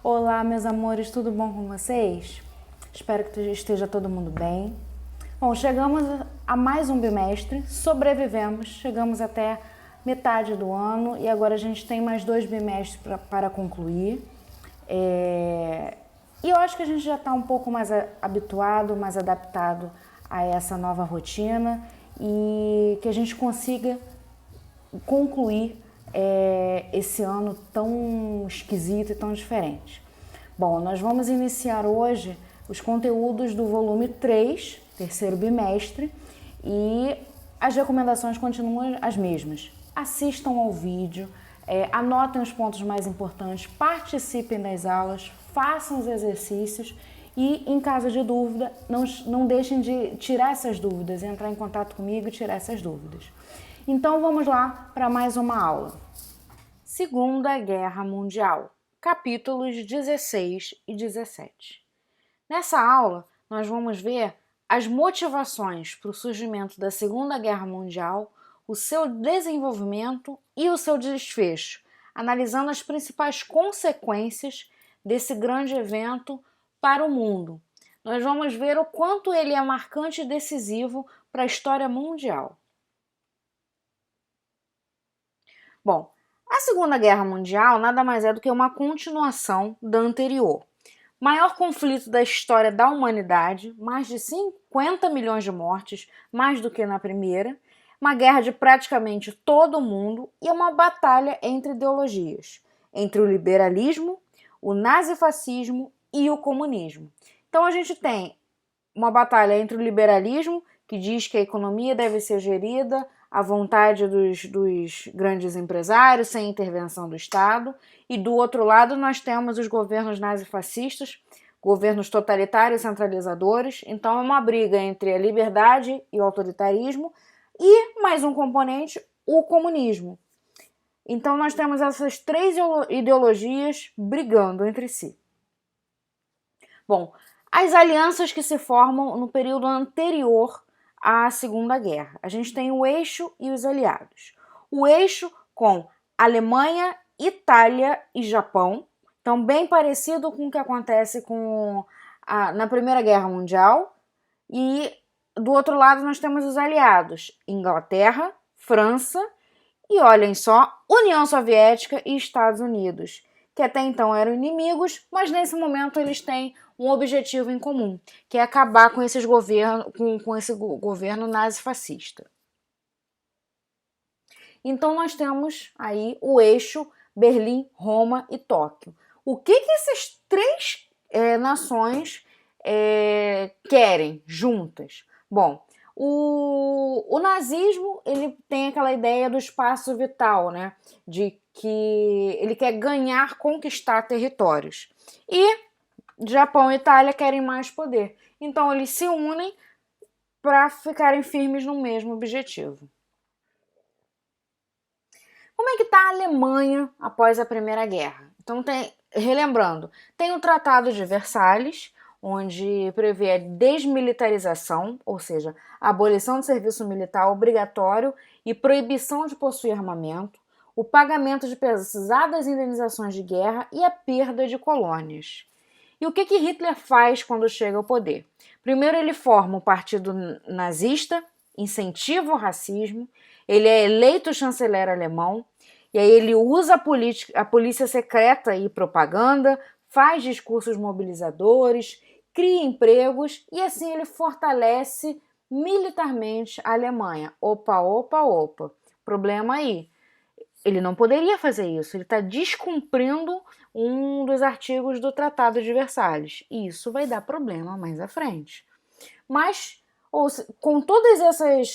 Olá, meus amores, tudo bom com vocês? Espero que esteja todo mundo bem. Bom, chegamos a mais um bimestre, sobrevivemos, chegamos até metade do ano e agora a gente tem mais 2 bimestres para concluir. E eu acho que a gente já está um pouco mais habituado, mais adaptado a essa nova rotina e que a gente consiga concluir esse ano tão esquisito e tão diferente. Bom, nós vamos iniciar hoje os conteúdos do volume 3, terceiro bimestre, e as recomendações continuam as mesmas. Assistam ao vídeo, anotem os pontos mais importantes, participem das aulas, façam os exercícios e, em caso de dúvida, não deixem de tirar essas dúvidas, entrar em contato comigo e tirar essas dúvidas. Então vamos lá para mais uma aula. Segunda Guerra Mundial, capítulos 16 e 17. Nessa aula, nós vamos ver as motivações para o surgimento da Segunda Guerra Mundial, o seu desenvolvimento e o seu desfecho, analisando as principais consequências desse grande evento para o mundo. Nós vamos ver o quanto ele é marcante e decisivo para a história mundial. Bom, a Segunda Guerra Mundial nada mais é do que uma continuação da anterior. Maior conflito da história da humanidade, mais de 50 milhões de mortes, mais do que na primeira, uma guerra de praticamente todo o mundo e uma batalha entre ideologias, entre o liberalismo, o nazifascismo e o comunismo. Então a gente tem uma batalha entre o liberalismo, que diz que a economia deve ser gerida à vontade dos grandes empresários, sem intervenção do Estado, e do outro lado nós temos os governos nazifascistas, governos totalitários e centralizadores. Então é uma briga entre a liberdade e o autoritarismo, e mais um componente, o comunismo. Então nós temos essas 3 ideologias brigando entre si. Bom, as alianças que se formam no período anterior à Segunda Guerra. A gente tem o eixo e os aliados. O eixo com Alemanha, Itália e Japão, então bem parecido com o que acontece na Primeira Guerra Mundial. E do outro lado nós temos os aliados, Inglaterra, França e, olhem só, União Soviética e Estados Unidos, que até então eram inimigos, mas nesse momento eles têm um objetivo em comum, que é acabar com esse governo nazifascista. Então nós temos aí o eixo Berlim, Roma e Tóquio. O que essas 3 nações querem juntas? Bom, o nazismo ele tem aquela ideia do espaço vital, né? De que ele quer ganhar, conquistar territórios. E Japão e Itália querem mais poder. Então eles se unem para ficarem firmes no mesmo objetivo. Como é que está a Alemanha após a Primeira Guerra? Então, relembrando, tem o Tratado de Versalhes, onde prevê a desmilitarização, ou seja, a abolição do serviço militar obrigatório e proibição de possuir armamento, o pagamento de pesadas indenizações de guerra e a perda de colônias. E o que Hitler faz quando chega ao poder? Primeiro, ele forma o Partido Nazista, incentiva o racismo, ele é eleito chanceler alemão, e aí ele usa a polícia secreta e propaganda, faz discursos mobilizadores, cria empregos e assim ele fortalece militarmente a Alemanha. Opa. Problema aí. Ele não poderia fazer isso, ele está descumprindo um dos artigos do Tratado de Versalhes. E isso vai dar problema mais à frente. Mas, com todas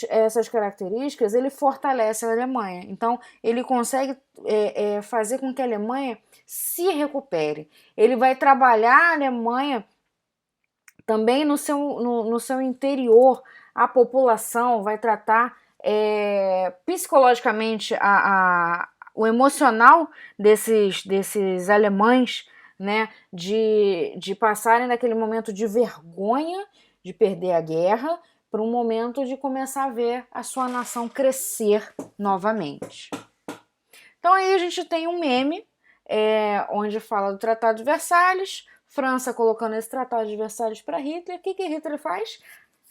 essas características, ele fortalece a Alemanha. Então, ele consegue fazer com que a Alemanha se recupere. Ele vai trabalhar a Alemanha também no seu interior. A população vai tratar psicologicamente o emocional desses alemães, né, de passarem daquele momento de vergonha de perder a guerra para um momento de começar a ver a sua nação crescer novamente. Então aí a gente tem um meme onde fala do Tratado de Versalhes, França colocando esse Tratado de Versalhes para Hitler. O que Hitler faz?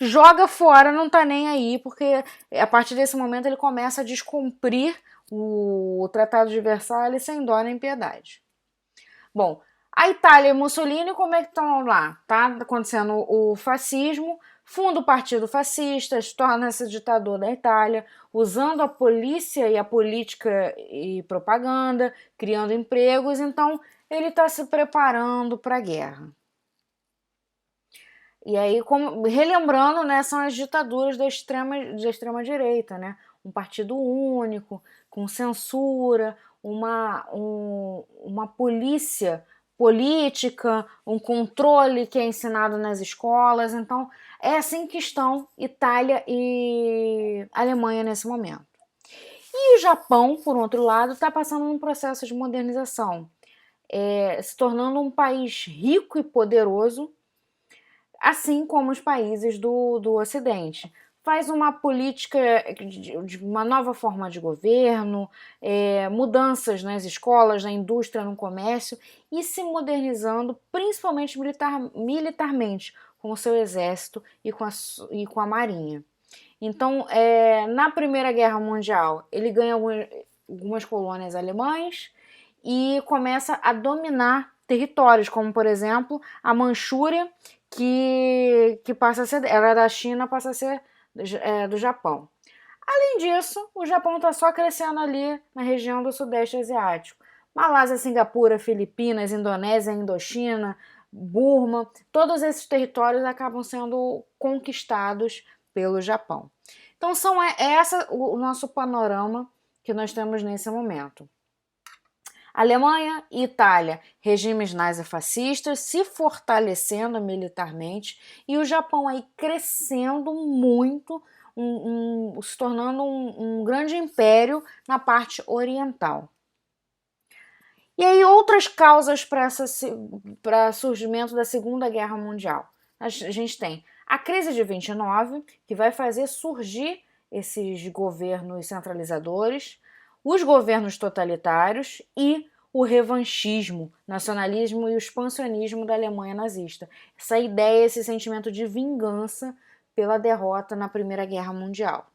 Joga fora, não tá nem aí, porque a partir desse momento ele começa a descumprir o Tratado de Versalhes sem dó nem piedade. Bom, a Itália e Mussolini, como é que estão lá? Tá acontecendo o fascismo, funda o Partido Fascista, torna-se ditador da Itália, usando a polícia e a política e propaganda, criando empregos, então ele está se preparando para a guerra. E aí, relembrando, né, são as ditaduras da extrema direita, né? Um partido único, com censura, uma polícia política, um controle que é ensinado nas escolas. Então, é assim que estão Itália e Alemanha nesse momento. E o Japão, por outro lado, está passando um processo de modernização, se tornando um país rico e poderoso, assim como os países do Ocidente. Faz uma política de uma nova forma de governo, mudanças nas escolas, na indústria, no comércio e se modernizando, principalmente militarmente, com o seu exército e com a marinha. Então, na Primeira Guerra Mundial, ele ganha algumas colônias alemãs e começa a dominar territórios, como, por exemplo, a Manchúria, que passa a ser, ela é da China, passa a ser do Japão. Além disso, o Japão está só crescendo ali na região do Sudeste Asiático. Malásia, Singapura, Filipinas, Indonésia, Indochina, Burma, todos esses territórios acabam sendo conquistados pelo Japão. Então, o nosso panorama que nós temos nesse momento. Alemanha e Itália, regimes nazifascistas se fortalecendo militarmente e o Japão aí crescendo muito, se tornando um grande império na parte oriental. E aí outras causas para surgimento da Segunda Guerra Mundial. A gente tem a crise de 29, que vai fazer surgir esses governos centralizadores, os governos totalitários e o revanchismo, nacionalismo e o expansionismo da Alemanha nazista. Essa ideia, esse sentimento de vingança pela derrota na Primeira Guerra Mundial.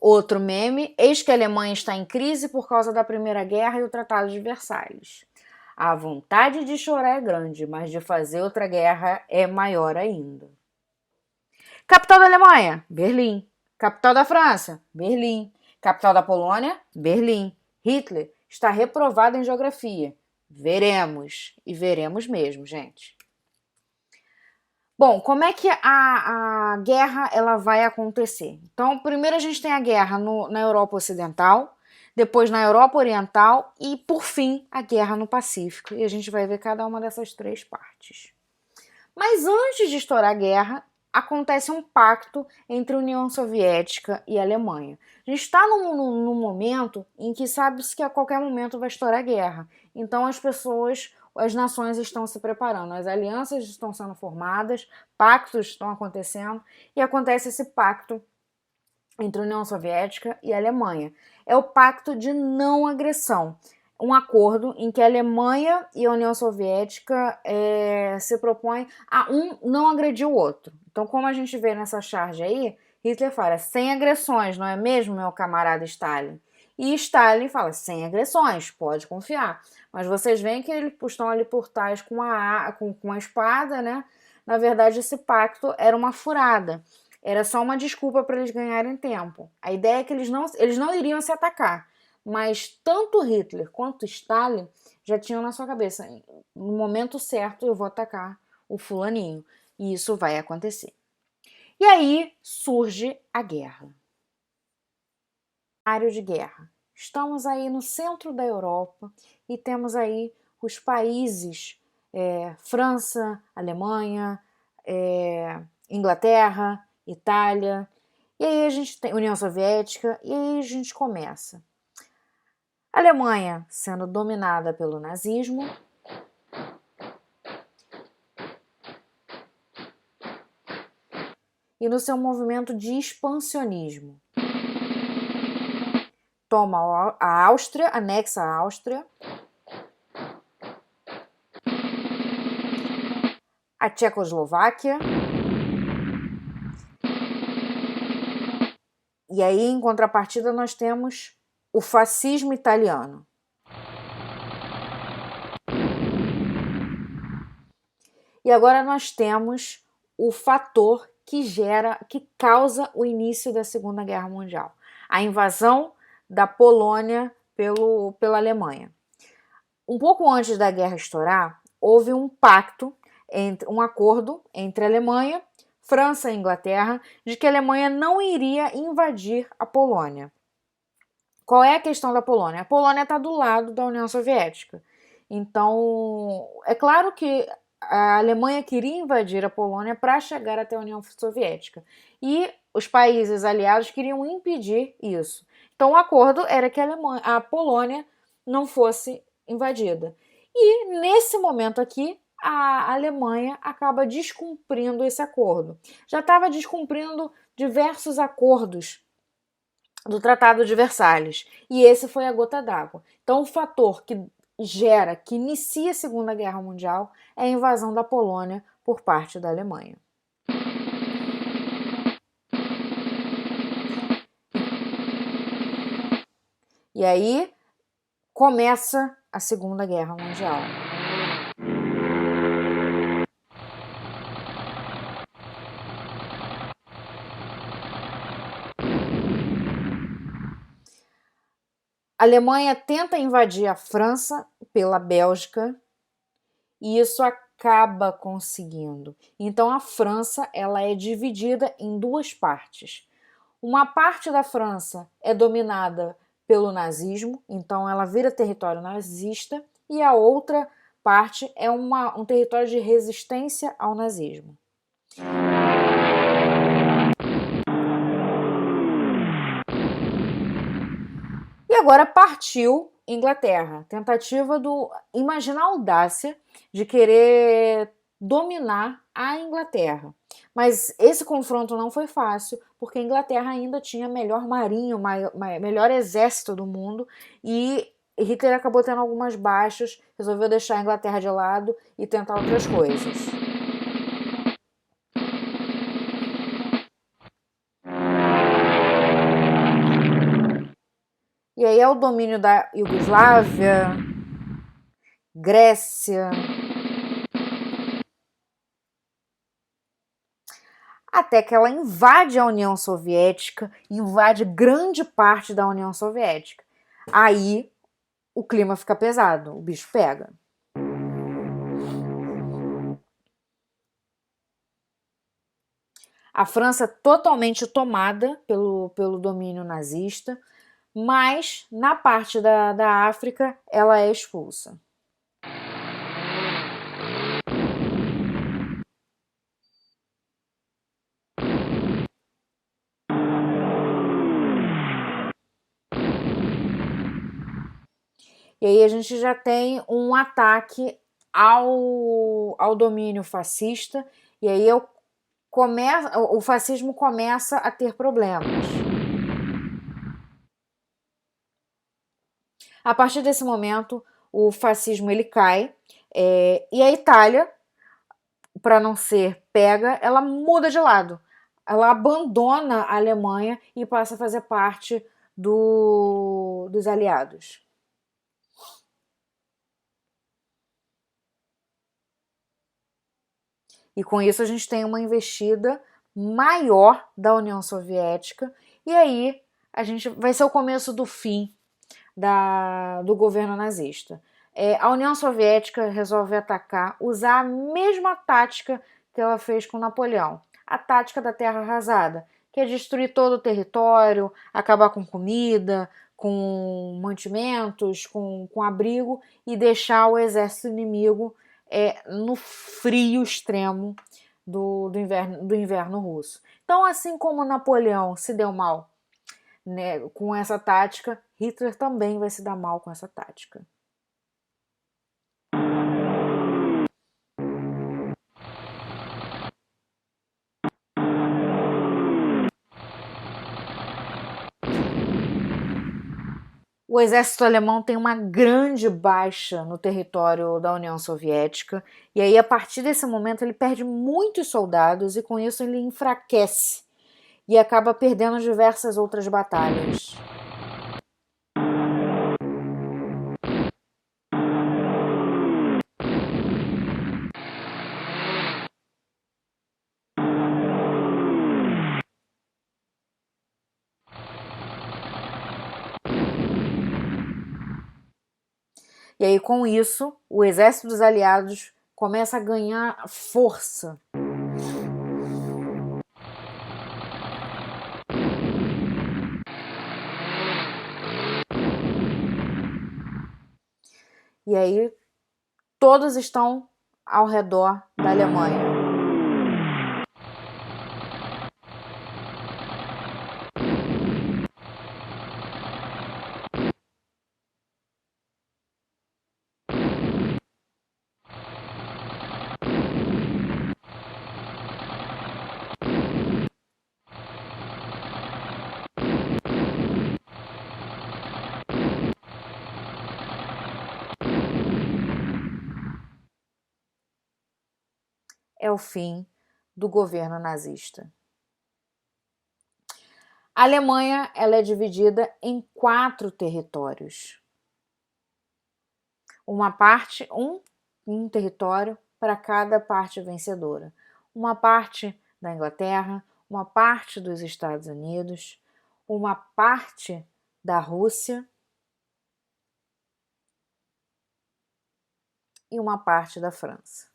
Outro meme, eis que a Alemanha está em crise por causa da Primeira Guerra e o Tratado de Versalhes. A vontade de chorar é grande, mas de fazer outra guerra é maior ainda. Capital da Alemanha? Berlim. Capital da França? Berlim. Capital da Polônia? Berlim. Hitler está reprovado em geografia. Veremos. E veremos mesmo, gente. Bom, como é que a guerra ela vai acontecer? Então, primeiro a gente tem a guerra na Europa Ocidental, depois na Europa Oriental e, por fim, a guerra no Pacífico. E a gente vai ver cada uma dessas três partes. Mas antes de estourar a guerra, acontece um pacto entre a União Soviética e a Alemanha. A gente está num momento em que sabe-se que a qualquer momento vai estourar a guerra. Então as nações estão se preparando, as alianças estão sendo formadas, pactos estão acontecendo e acontece esse pacto entre a União Soviética e a Alemanha. É o pacto de não agressão. Um acordo em que a Alemanha e a União Soviética se propõem a um não agredir o outro. Então, como a gente vê nessa charge aí, Hitler fala, sem agressões, não é mesmo, meu camarada Stalin? E Stalin fala, sem agressões, pode confiar. Mas vocês veem que eles estão ali por trás com a espada, né? Na verdade, esse pacto era uma furada. Era só uma desculpa para eles ganharem tempo. A ideia é que eles não iriam se atacar. Mas tanto Hitler quanto Stalin já tinham na sua cabeça, no momento certo eu vou atacar o fulaninho. E isso vai acontecer. E aí surge a guerra. Área de guerra. Estamos aí no centro da Europa e temos aí os países França, Alemanha, Inglaterra, Itália, e aí a gente tem União Soviética, e aí a gente começa. A Alemanha sendo dominada pelo nazismo, e no seu movimento de expansionismo. toma a Áustria, anexa a Áustria, a Tchecoslováquia, e aí, em contrapartida, nós temos o fascismo italiano. E agora nós temos o fator que causa o início da Segunda Guerra Mundial, a invasão da Polônia pela Alemanha. Um pouco antes da guerra estourar, houve um acordo entre a Alemanha, França e Inglaterra, de que a Alemanha não iria invadir a Polônia. Qual é a questão da Polônia? A Polônia está do lado da União Soviética. Então, é claro que a Alemanha queria invadir a Polônia para chegar até a União Soviética. E os países aliados queriam impedir isso. Então, o acordo era que a Polônia não fosse invadida. E, nesse momento aqui, a Alemanha acaba descumprindo esse acordo. Já estava descumprindo diversos acordos do Tratado de Versalhes. E esse foi a gota d'água. Então, o fator que inicia a Segunda Guerra Mundial é a invasão da Polônia por parte da Alemanha. E aí começa a Segunda Guerra Mundial. A Alemanha tenta invadir a França pela Bélgica e isso acaba conseguindo. Então a França ela é dividida em duas partes. Uma parte da França é dominada pelo nazismo, então ela vira território nazista, e a outra parte é um território de resistência ao nazismo. E agora partiu Inglaterra, tentativa imagina a audácia de querer dominar a Inglaterra. Mas esse confronto não foi fácil, porque a Inglaterra ainda tinha melhor marinha, melhor exército do mundo, e Hitler acabou tendo algumas baixas, resolveu deixar a Inglaterra de lado e tentar outras coisas. E aí é o domínio da Iugoslávia, Grécia, até que ela invade a União Soviética, invade grande parte da União Soviética. Aí o clima fica pesado, o bicho pega. A França totalmente tomada pelo domínio nazista, mas na parte da África ela é expulsa. E aí a gente já tem um ataque ao domínio fascista, e aí o fascismo começa a ter problemas. A partir desse momento, o fascismo ele cai, e a Itália, para não ser pega, ela muda de lado. Ela abandona a Alemanha e passa a fazer parte dos aliados. E com isso a gente tem uma investida maior da União Soviética, e aí vai ser o começo do fim do governo nazista. A União Soviética resolve usar a mesma tática que ela fez com Napoleão, a tática da terra arrasada, que é destruir todo o território, acabar com comida, com mantimentos, com abrigo, e deixar o exército inimigo no frio extremo do inverno russo. Então, assim como Napoleão se deu mal, né, com essa tática, Hitler também vai se dar mal com essa tática. O exército alemão tem uma grande baixa no território da União Soviética, e aí a partir desse momento ele perde muitos soldados e com isso ele enfraquece e acaba perdendo diversas outras batalhas. E aí, com isso, o exército dos aliados começa a ganhar força. E aí, todos estão ao redor da Alemanha. É o fim do governo nazista. A Alemanha ela é dividida em 4 territórios. Uma parte, um território para cada parte vencedora. Uma parte da Inglaterra, uma parte dos Estados Unidos, uma parte da Rússia e uma parte da França.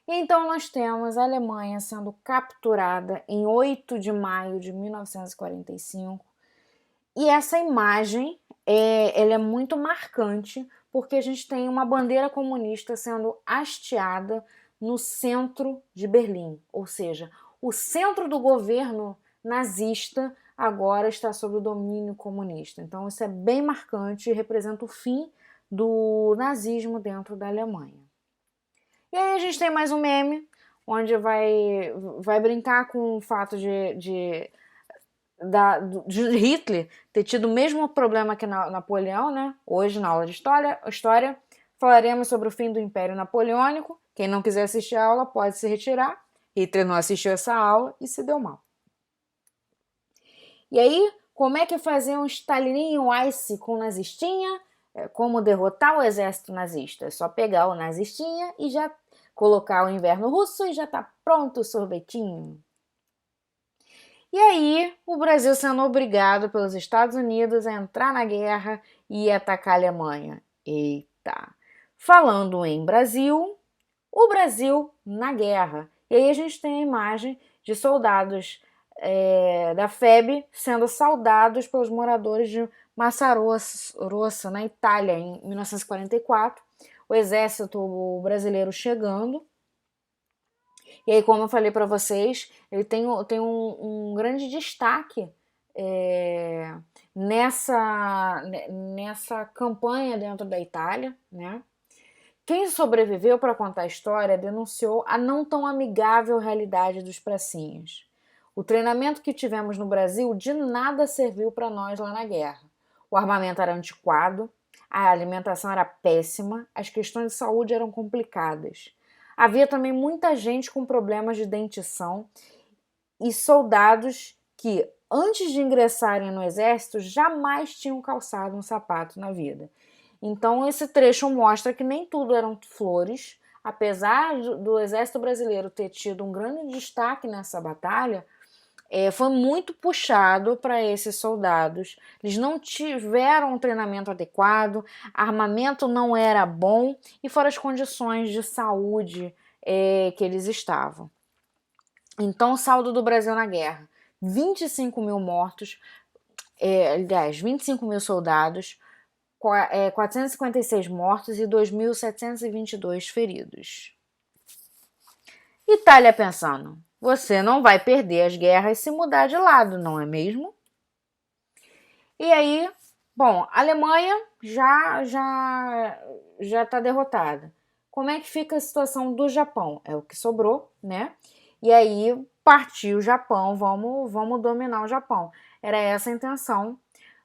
E então nós temos a Alemanha sendo capturada em 8 de maio de 1945. E essa imagem ela é muito marcante porque a gente tem uma bandeira comunista sendo hasteada no centro de Berlim. Ou seja, o centro do governo nazista agora está sob o domínio comunista. Então isso é bem marcante e representa o fim do nazismo dentro da Alemanha. E aí a gente tem mais um meme, onde vai brincar com o fato de Hitler ter tido o mesmo problema que Napoleão, né? Hoje, na aula de história, falaremos sobre o fim do Império Napoleônico. Quem não quiser assistir a aula pode se retirar. Hitler não assistiu essa aula e se deu mal. E aí, como é que fazer um Stalininho Ice com nazistinha? Como derrotar o exército nazista? É só pegar o nazistinha e já colocar o inverno russo e já tá pronto o sorvetinho. E aí, o Brasil sendo obrigado pelos Estados Unidos a entrar na guerra e atacar a Alemanha. Eita! Falando em Brasil, o Brasil na guerra. E aí a gente tem a imagem de soldados da FEB sendo saudados pelos moradores de Massa Rossa, na Itália, em 1944. O exército brasileiro chegando. E aí, como eu falei para vocês, ele tem um grande destaque nessa campanha dentro da Itália, né? Quem sobreviveu para contar a história denunciou a não tão amigável realidade dos pracinhas. O treinamento que tivemos no Brasil de nada serviu para nós lá na guerra. O armamento era antiquado, a alimentação era péssima, as questões de saúde eram complicadas. Havia também muita gente com problemas de dentição e soldados que, antes de ingressarem no exército, jamais tinham calçado um sapato na vida. Então, esse trecho mostra que nem tudo eram flores. Apesar do exército brasileiro ter tido um grande destaque nessa batalha, foi muito puxado para esses soldados. Eles não tiveram um treinamento adequado, armamento não era bom e fora as condições de saúde que eles estavam. Então, o saldo do Brasil na guerra: 25 mil mortos, 25 mil soldados, 456 mortos e 2.722 feridos. Itália pensando: você não vai perder as guerras se mudar de lado, não é mesmo? E aí, bom, a Alemanha já está derrotada. Como é que fica a situação do Japão? É o que sobrou, né? E aí partiu o Japão, vamos dominar o Japão. Era essa a intenção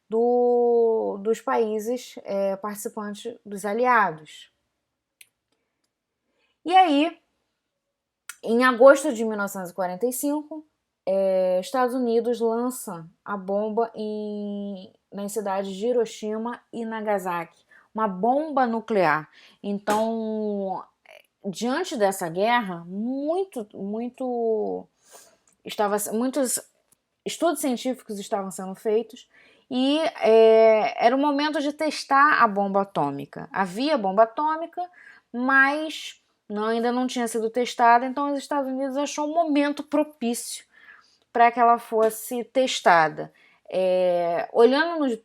dos países participantes dos aliados. E aí, em agosto de 1945, Estados Unidos lança a bomba nas cidades de Hiroshima e Nagasaki, uma bomba nuclear. Então, diante dessa guerra, muitos estudos científicos estavam sendo feitos e era o momento de testar a bomba atômica. Havia bomba atômica, mas ainda não tinha sido testada, então os Estados Unidos achou um momento propício para que ela fosse testada. Olhando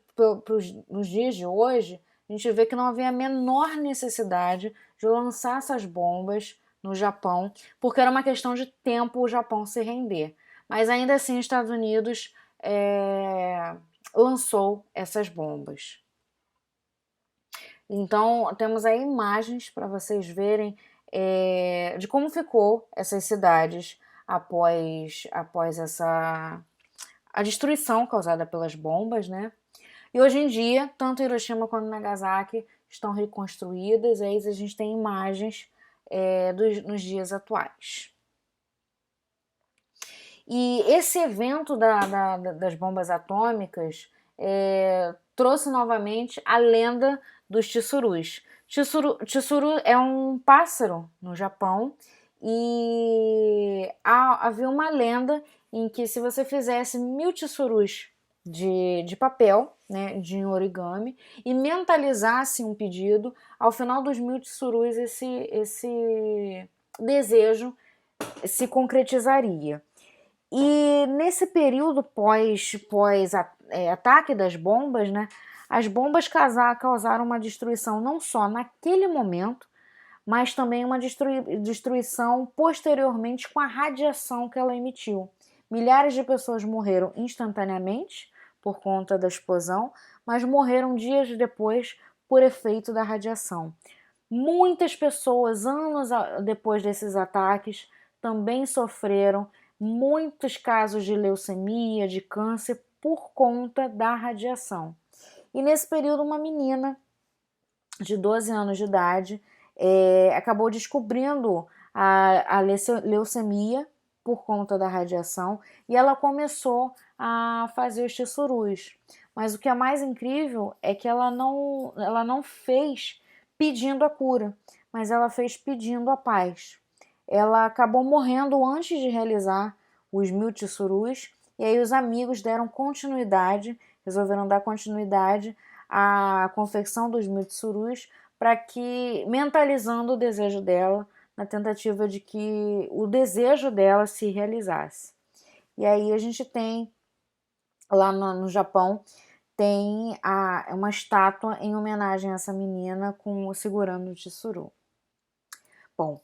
nos dias de hoje, a gente vê que não havia a menor necessidade de lançar essas bombas no Japão, porque era uma questão de tempo o Japão se render. Mas ainda assim, os Estados Unidos lançou essas bombas. Então, temos aí imagens para vocês verem de como ficou essas cidades após a destruição causada pelas bombas, né? E hoje em dia, tanto Hiroshima quanto Nagasaki estão reconstruídas, aí a gente tem imagens nos dias atuais. E esse evento das bombas atômicas trouxe novamente a lenda dos tsurus. Tsuru é um pássaro no Japão e havia uma lenda em que se você fizesse 1000 tsurus de papel, né, de origami, e mentalizasse um pedido, ao final dos 1000 tsurus esse desejo se concretizaria. E nesse período pós-ataque das bombas, né, as bombas causaram uma destruição não só naquele momento, mas também uma destruição posteriormente com a radiação que ela emitiu. Milhares de pessoas morreram instantaneamente por conta da explosão, mas morreram dias depois por efeito da radiação. Muitas pessoas, anos depois desses ataques, também sofreram muitos casos de leucemia, de câncer, por conta da radiação. E nesse período, uma menina de 12 anos de idade acabou descobrindo a leucemia por conta da radiação e ela começou a fazer os tsurus. Mas o que é mais incrível é que ela não fez pedindo a cura, mas ela fez pedindo a paz. Ela acabou morrendo antes de realizar os 1000 tsurus, e aí os amigos resolveram dar continuidade à confecção dos 1000 tsurus, para que, mentalizando o desejo dela, na tentativa de que o desejo dela se realizasse. E aí a gente tem, lá no Japão, tem uma estátua em homenagem a essa menina segurando o tsuru. Bom,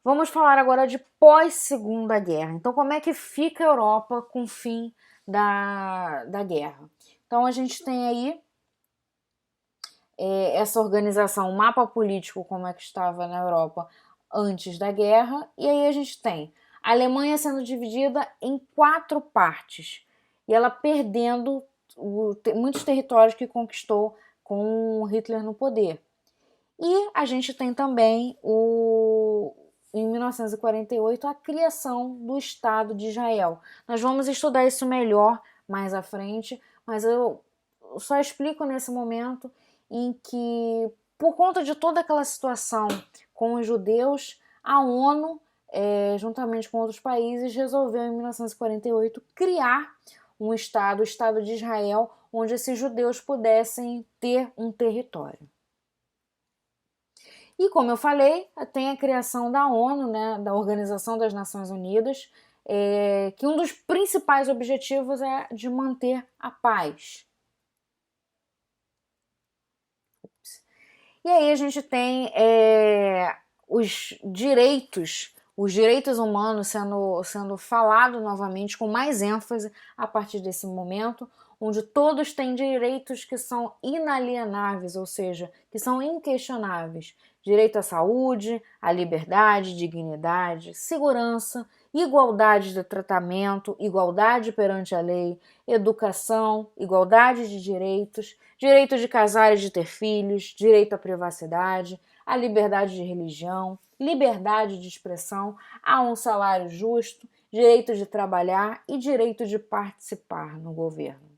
vamos falar agora de pós-Segunda Guerra. Então, como é que fica a Europa com o fim da guerra? Então, a gente tem aí essa organização, o mapa político, como é que estava na Europa antes da guerra, e aí a gente tem a Alemanha sendo dividida em 4 partes, e ela perdendo muitos territórios que conquistou com Hitler no poder. E a gente tem também, em 1948, a criação do Estado de Israel. Nós vamos estudar isso melhor mais à frente, mas eu só explico nesse momento em que, por conta de toda aquela situação com os judeus, a ONU, juntamente com outros países, resolveu em 1948 criar um Estado, o Estado de Israel, onde esses judeus pudessem ter um território. E como eu falei, tem a criação da ONU, né, da Organização das Nações Unidas, que um dos principais objetivos é de manter a paz. E aí a gente tem os direitos humanos sendo falado novamente com mais ênfase a partir desse momento, onde todos têm direitos que são inalienáveis, ou seja, que são inquestionáveis. Direito à saúde, à liberdade, dignidade, segurança igualdade de tratamento, igualdade perante a lei, educação, igualdade de direitos, direito de casar e de ter filhos, direito à privacidade, a liberdade de religião, liberdade de expressão, a um salário justo, direito de trabalhar e direito de participar no governo.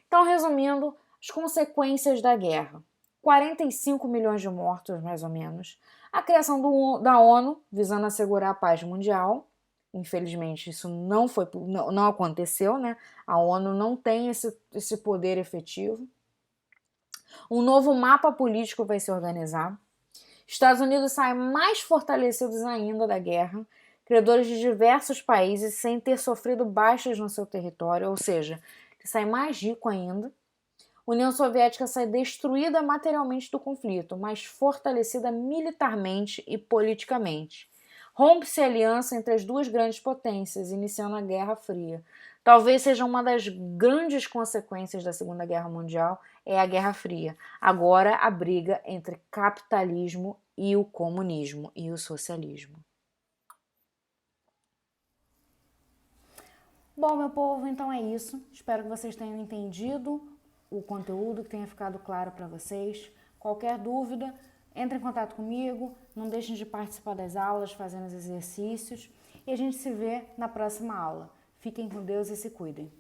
Então, resumindo, as consequências da guerra. 45 milhões de mortos, mais ou menos. A criação da ONU, visando assegurar a paz mundial. Infelizmente, isso não aconteceu, né? A ONU não tem esse poder efetivo. Um novo mapa político vai se organizar. Estados Unidos saem mais fortalecidos ainda da guerra, credores de diversos países sem ter sofrido baixas no seu território, ou seja, sai mais rico ainda. União Soviética sai destruída materialmente do conflito, mas fortalecida militarmente e politicamente. Rompe-se a aliança entre as duas grandes potências, iniciando a Guerra Fria. Talvez seja uma das grandes consequências da Segunda Guerra Mundial, é a Guerra Fria. Agora a briga entre capitalismo e o comunismo e o socialismo. Bom, meu povo, então é isso. Espero que vocês tenham entendido o conteúdo, que tenha ficado claro para vocês. Qualquer dúvida, entre em contato comigo, não deixem de participar das aulas, fazendo os exercícios, e a gente se vê na próxima aula. Fiquem com Deus e se cuidem.